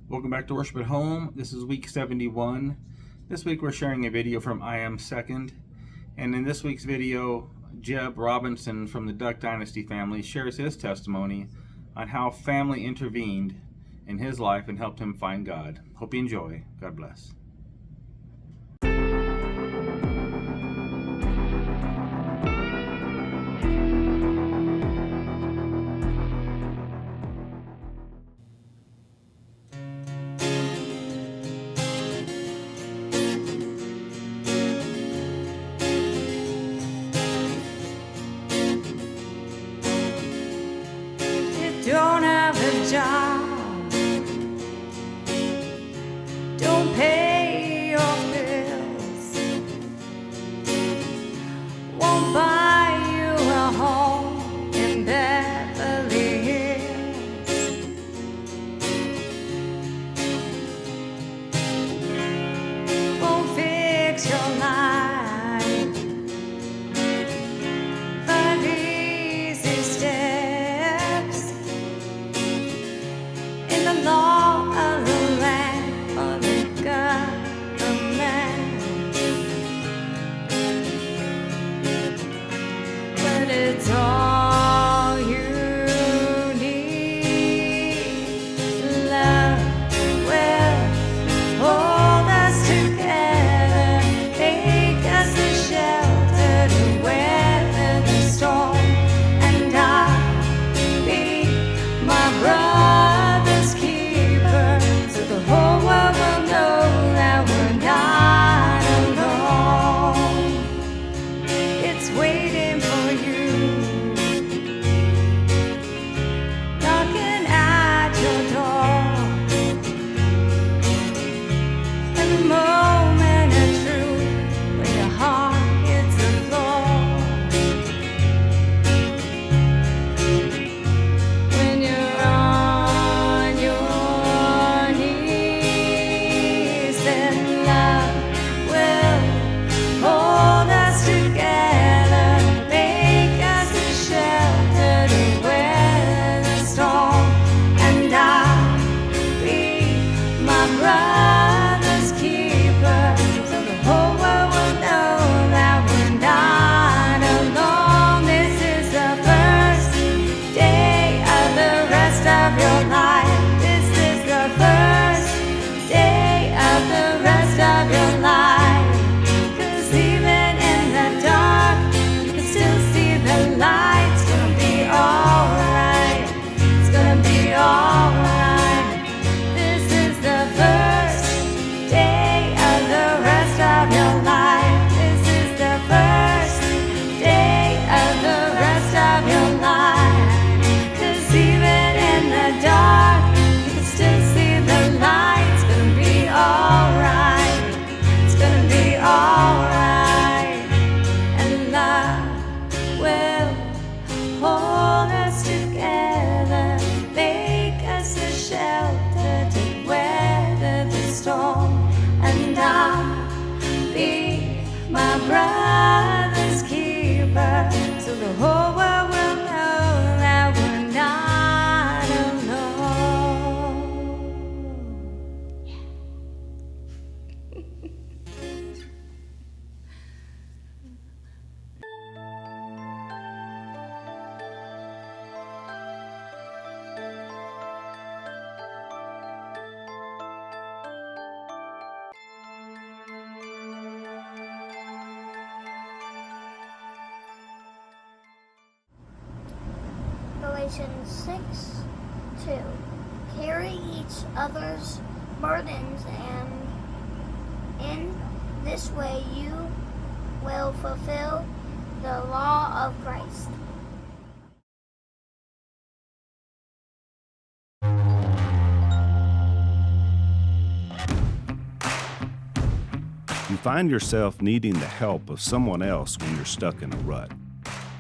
Welcome back to Worship at Home. This is week 71. This week we're sharing a video from I Am Second. And in this week's video, Jeb Robinson from the Duck Dynasty family shares his testimony on how family intervened in his life and helped him find God. Hope you enjoy. God bless. Don't have a job, don't pay your bills, won't buy you a home in Beverly Hills, won't fix your life, but easy steps in the law of the land or the government, but it's all you need. Love will hold us together, make us a shelter to weather the storm, and I'll be my brother's keeper, so the whole world will know that we're not alone. It's waiting for you, knocking at your door, and the moment of truth when your heart hits the floor, when you're on your knees, then love will hold us together, make us a shelter to weather the storm, and I'll be my brother's keeper, so the whole world will know that we're not alone. This is the first day of the rest of your life. This is the first day of the rest of your life. 'Cause even in the dark, you can still see the light. It's gonna be alright. It's gonna be alright. This is the first day of the rest of your life. This is the first day of the rest of your life. 'Cause even in the dark, you can still see the light. It's gonna be alright. It's gonna be alright. And love will hold us together, make us a shelter to weather the storm, and I'll be my brother's keeper, so the whole world will know that we're not alone. Galatians 6:2. Carry each other's burdens, and in this way you will fulfill the law of Christ. You find yourself needing the help of someone else when you're stuck in a rut.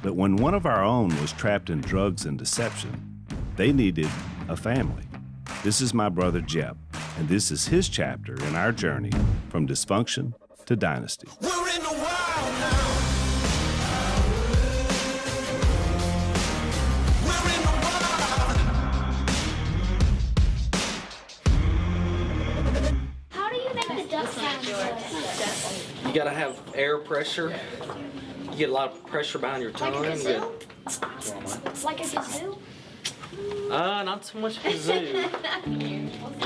But when one of our own was trapped in drugs and deception, they needed a family. This is my brother Jeb, and this is his chapter in our journey from dysfunction to dynasty. We're in the wild now. We're in the wild. gotta have air pressure. You get a lot of pressure behind your tongue. Like a You get- kazoo? Like a kazoo? Not so much kazoo.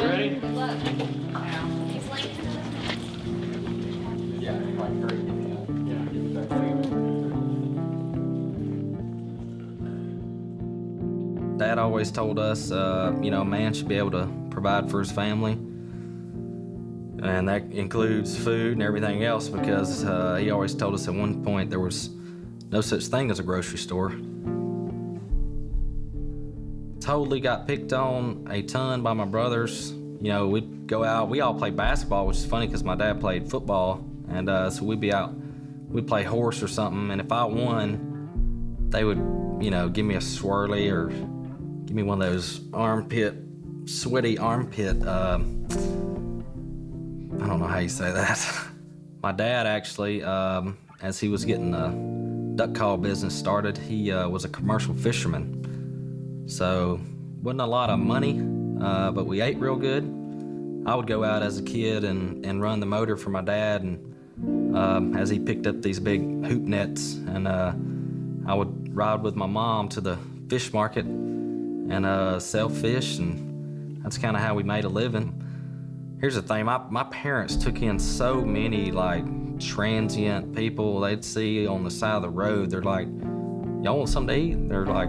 Ready? Dad always told us, a man should be able to provide for his family. And that includes food and everything else, because he always told us at one point there was no such thing as a grocery store. Totally got picked on a ton by my brothers. We'd go out, we all played basketball, which is funny because my dad played football. And so we'd be out, we'd play horse or something. And if I won, they would, give me a swirly or give me one of those sweaty armpit, I don't know how you say that. My dad actually, as he was getting the duck call business started, he was a commercial fisherman. So wasn't a lot of money, but we ate real good. I would go out as a kid and run the motor for my dad, and as he picked up these big hoop nets, and I would ride with my mom to the fish market and sell fish, and that's kind of how we made a living. Here's the thing, my parents took in so many transient people they'd see on the side of the road. They're like, y'all want something to eat? They're like,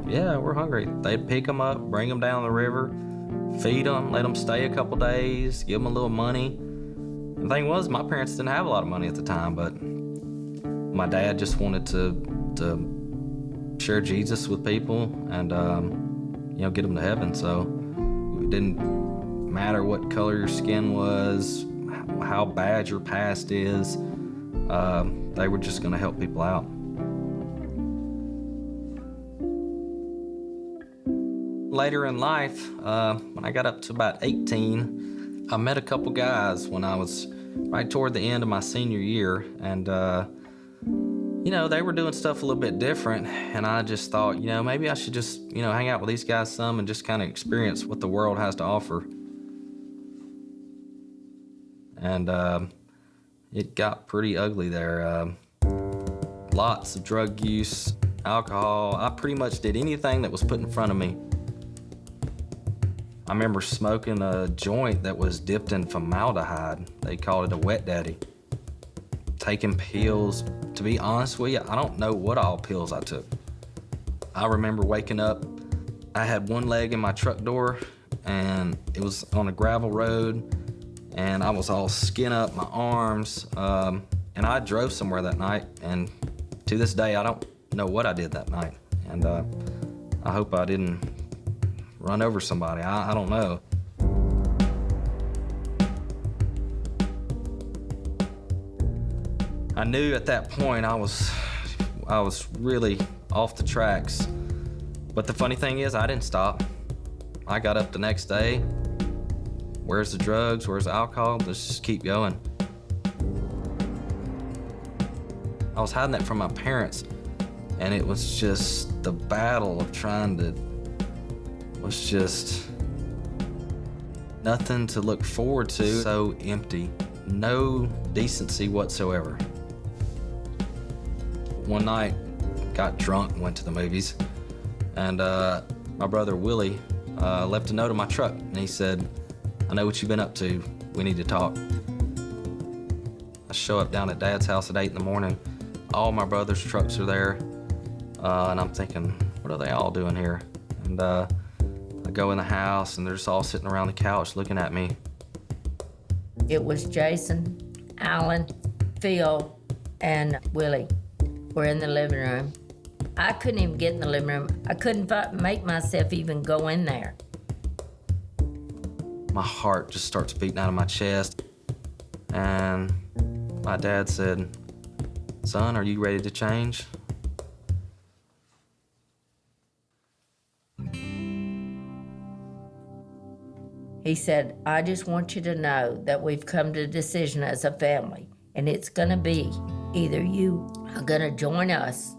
yeah, we're hungry. They'd pick them up, bring them down the river, feed them, let them stay a couple days, give them a little money. And the thing was, my parents didn't have a lot of money at the time, but my dad just wanted to share Jesus with people and get them to heaven. So it didn't matter what color your skin was, how bad your past is, they were just gonna help people out. Later in life, when I got up to about 18, I met a couple guys when I was right toward the end of my senior year, and they were doing stuff a little bit different, and I just thought, maybe I should just, hang out with these guys some and just kind of experience what the world has to offer. And it got pretty ugly there. Lots of drug use, alcohol. I pretty much did anything that was put in front of me. I remember smoking a joint that was dipped in formaldehyde. They called it a wet daddy. Taking pills. To be honest with you, I don't know what all pills I took. I remember waking up, I had one leg in my truck door, and it was on a gravel road, and I was all skin up, my arms, and I drove somewhere that night, and to this day, I don't know what I did that night. And I hope I didn't run over somebody. I don't know. I knew at that point I was really off the tracks. But the funny thing is, I didn't stop. I got up the next day. Where's the drugs? Where's the alcohol? Let's just keep going. I was hiding that from my parents, and it was just the battle of trying to, was just nothing to look forward to, so empty, no decency whatsoever. One night, got drunk and went to the movies, and my brother Willie left a note in my truck, and he said, "I know what you've been up to. We need to talk." I show up down at Dad's house at 8 in the morning. All my brother's trucks are there, and I'm thinking, what are they all doing here? And I go in the house, and they're just all sitting around the couch looking at me. It was Jason, Alan, Phil, and Willie were in the living room. I couldn't even get in the living room. I couldn't make myself even go in there. My heart just starts beating out of my chest. And my dad said, "Son, are you ready to change?" He said, "I just want you to know that we've come to a decision as a family, and it's gonna be either you are gonna join us,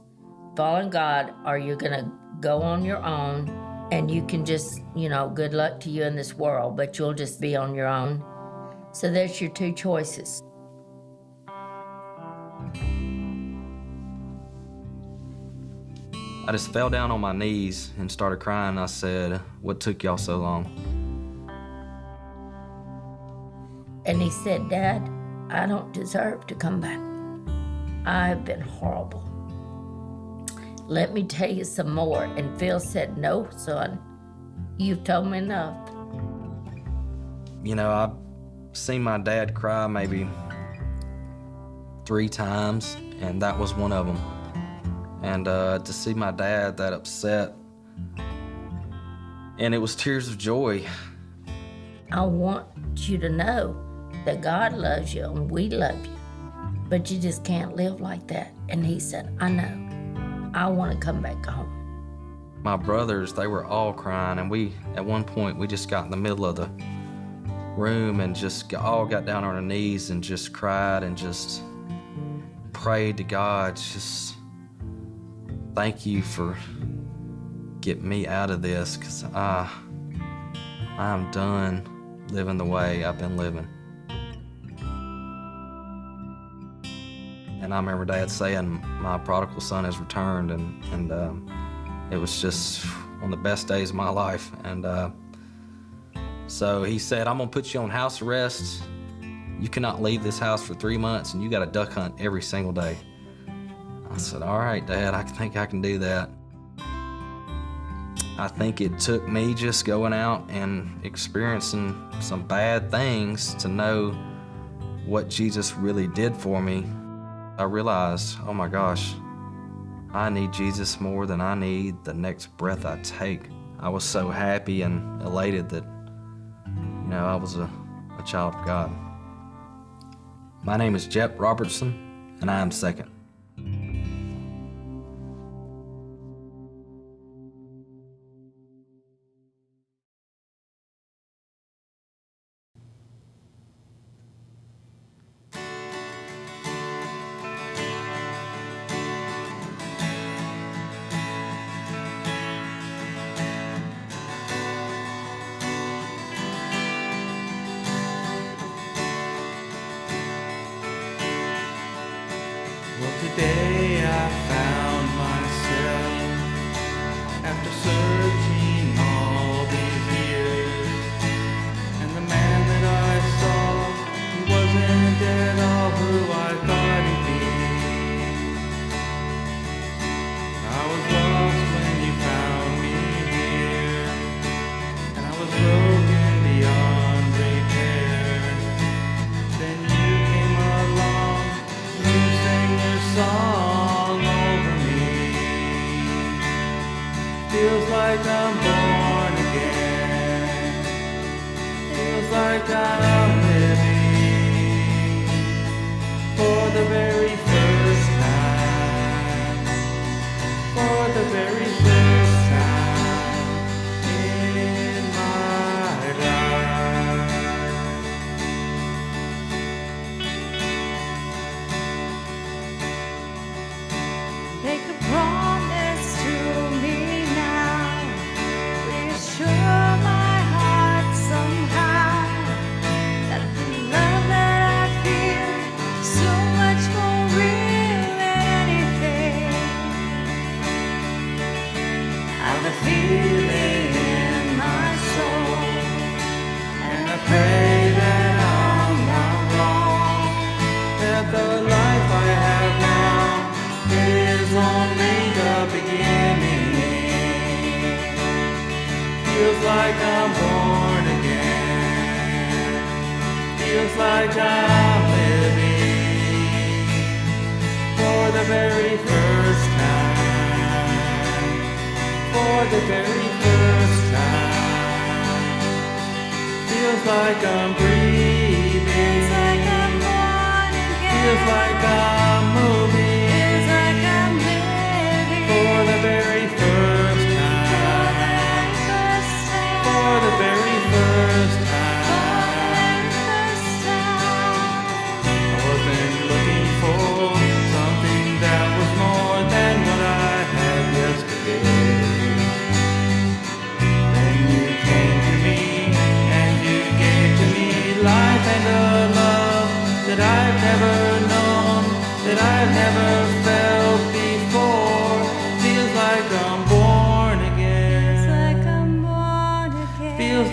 following God, or you're gonna go on your own, and you can just, good luck to you in this world, but you'll just be on your own. So there's your two choices." I just fell down on my knees and started crying. I said, "What took y'all so long?" And he said, "Dad, I don't deserve to come back. I have been horrible. Let me tell you some more." And Phil said, "No, son, you've told me enough." You know, I've seen my dad cry maybe 3 times, and that was one of them. And to see my dad that upset, and it was tears of joy. I want you to know that God loves you and we love you, but you just can't live like that. And he said, "I know. I want to come back home." My brothers, they were all crying, and at one point, we just got in the middle of the room and just all got down on our knees and just cried and just prayed to God, just thank you for getting me out of this, because I'm done living the way I've been living. And I remember Dad saying, "My prodigal son has returned," and it was just one of the best days of my life. And so he said, "I'm gonna put you on house arrest. You cannot leave this house for 3 months, and you got to duck hunt every single day." I said, "All right, Dad, I think I can do that." I think it took me just going out and experiencing some bad things to know what Jesus really did for me. I realized, oh my gosh, I need Jesus more than I need the next breath I take. I was so happy and elated that, I was a child of God. My name is Jep Robertson, and I am second. Well, today I found myself, after searching all these years, and the man that I saw, he wasn't at all who I thought he'd be. I was lost when you found me here, and I was broken beyond repair. Then you came along, you sang your song over me. Feels like I'm born again. Feels like I'm living for the very first time. For the very first time in my life. Make a promise to me now, reassure my heart somehow, that the love that I feel is so much more real than anything. I've a feeling in my soul, and I pray that I'm not wrong, That the life I have now is only the beginning. Feels like I'm born again. Feels like I'm living for the very first time. For the very first time. Feels like I'm breathing. feels like I'm born again. Feels like I'm moving Feels like I'm living for the very first time. For the very first time. I wasn't looking for something that was more than what I had yesterday. Then you came to me and you gave to me life and a love that I've never known, that I've never felt before. Feels like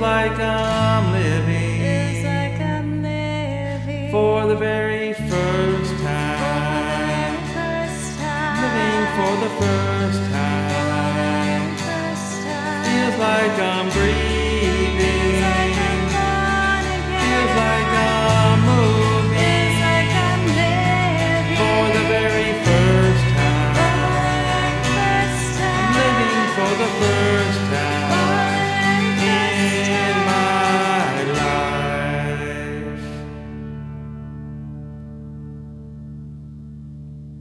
like I'm living Feels like I'm living for the very first for the time. very first time. Living for the first time. First time. Feels like I'm breathing